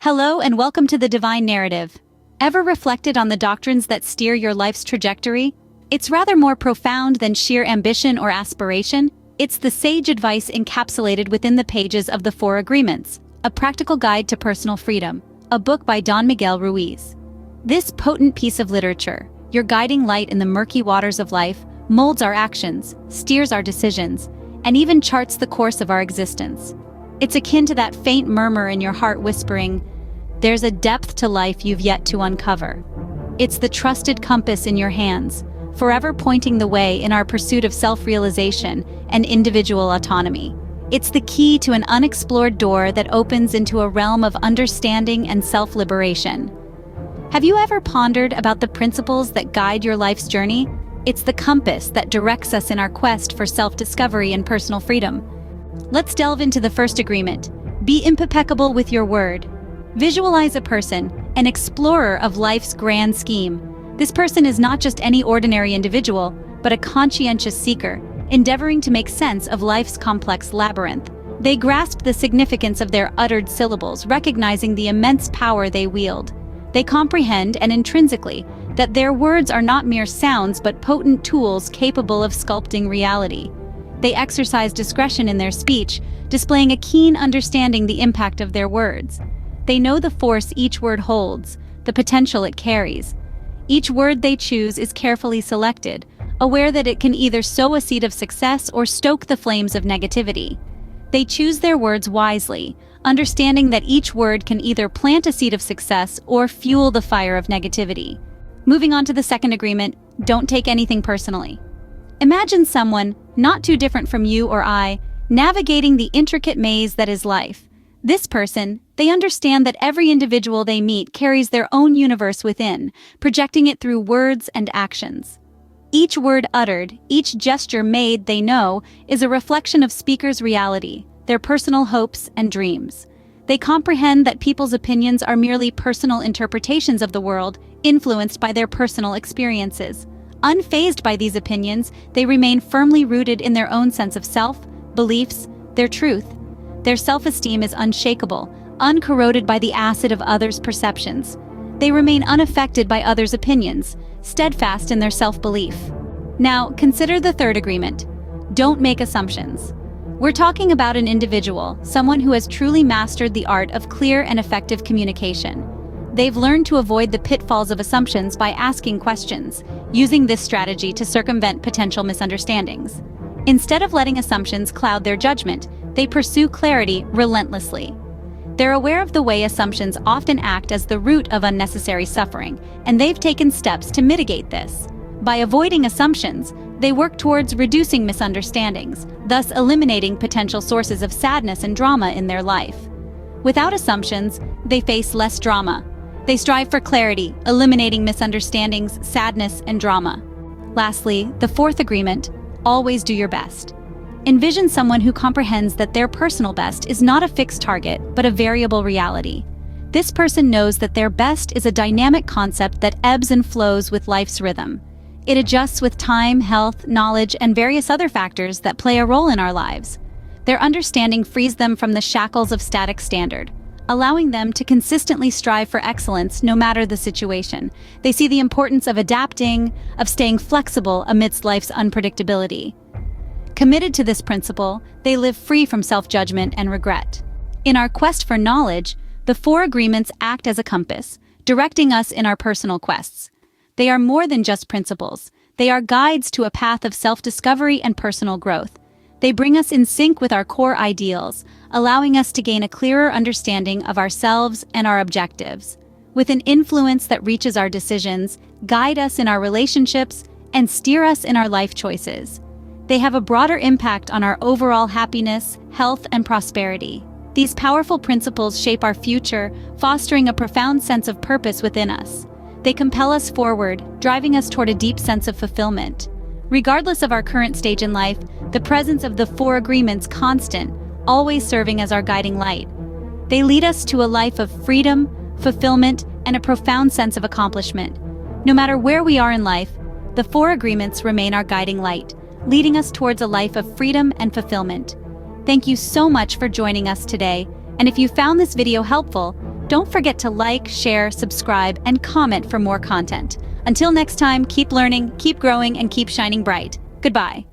Hello and welcome to the Divine Narrative. Ever reflected on the doctrines that steer your life's trajectory? It's rather more profound than sheer ambition or aspiration. It's the sage advice encapsulated within the pages of the Four Agreements, a practical guide to personal freedom, a book by Don Miguel Ruiz. This potent piece of literature, your guiding light in the murky waters of life, molds our actions, steers our decisions, and even charts the course of our existence. It's akin to that faint murmur in your heart whispering, "There's a depth to life you've yet to uncover." It's the trusted compass in your hands, forever pointing the way in our pursuit of self-realization and individual autonomy. It's the key to an unexplored door that opens into a realm of understanding and self-liberation. Have you ever pondered about the principles that guide your life's journey? It's the compass that directs us in our quest for self-discovery and personal freedom. Let's delve into the first agreement. Be impeccable with your word. Visualize a person, an explorer of life's grand scheme. This person is not just any ordinary individual, but a conscientious seeker, endeavoring to make sense of life's complex labyrinth. They grasp the significance of their uttered syllables, recognizing the immense power they wield. They comprehend, and intrinsically, that their words are not mere sounds but potent tools capable of sculpting reality. They exercise discretion in their speech, displaying a keen understanding the impact of their words. They know the force each word holds, the potential it carries. Each word they choose is carefully selected, aware that it can either sow a seed of success or stoke the flames of negativity. They choose their words wisely, understanding that each word can either plant a seed of success or fuel the fire of negativity. Moving on to the second agreement, don't take anything personally. Imagine someone, not too different from you or I, navigating the intricate maze that is life. This person, they understand that every individual they meet carries their own universe within, projecting it through words and actions. Each word uttered, each gesture made, they know, is a reflection of speaker's reality, their personal hopes and dreams. They comprehend that people's opinions are merely personal interpretations of the world, influenced by their personal experiences. Unfazed by these opinions, they remain firmly rooted in their own sense of self, beliefs, their truth. Their self-esteem is unshakable, uncorroded by the acid of others' perceptions. They remain unaffected by others' opinions, steadfast in their self-belief. Now, consider the third agreement. Don't make assumptions. We're talking about an individual, someone who has truly mastered the art of clear and effective communication. They've learned to avoid the pitfalls of assumptions by asking questions, using this strategy to circumvent potential misunderstandings. Instead of letting assumptions cloud their judgment, they pursue clarity relentlessly. They're aware of the way assumptions often act as the root of unnecessary suffering, and they've taken steps to mitigate this. By avoiding assumptions, they work towards reducing misunderstandings, thus eliminating potential sources of sadness and drama in their life. Without assumptions, they face less drama. They strive for clarity, eliminating misunderstandings, sadness, and drama. Lastly, the fourth agreement, always do your best. Envision someone who comprehends that their personal best is not a fixed target, but a variable reality. This person knows that their best is a dynamic concept that ebbs and flows with life's rhythm. It adjusts with time, health, knowledge, and various other factors that play a role in our lives. Their understanding frees them from the shackles of static standard, allowing them to consistently strive for excellence no matter the situation. They see the importance of adapting, of staying flexible amidst life's unpredictability. Committed to this principle, they live free from self-judgment and regret. In our quest for knowledge, the four agreements act as a compass, directing us in our personal quests. They are more than just principles. They are guides to a path of self-discovery and personal growth. They bring us in sync with our core ideals, allowing us to gain a clearer understanding of ourselves and our objectives. With an influence that reaches our decisions, guide us in our relationships, and steer us in our life choices. They have a broader impact on our overall happiness, health, and prosperity. These powerful principles shape our future, fostering a profound sense of purpose within us. They compel us forward, driving us toward a deep sense of fulfillment. Regardless of our current stage in life, the presence of the four agreements constant, always serving as our guiding light. They lead us to a life of freedom, fulfillment, and a profound sense of accomplishment. No matter where we are in life, the four agreements remain our guiding light, leading us towards a life of freedom and fulfillment. Thank you so much for joining us today, and if you found this video helpful, Don't forget to like, share, subscribe, and comment for more content. Until next time, keep learning, keep growing, and keep shining bright. Goodbye.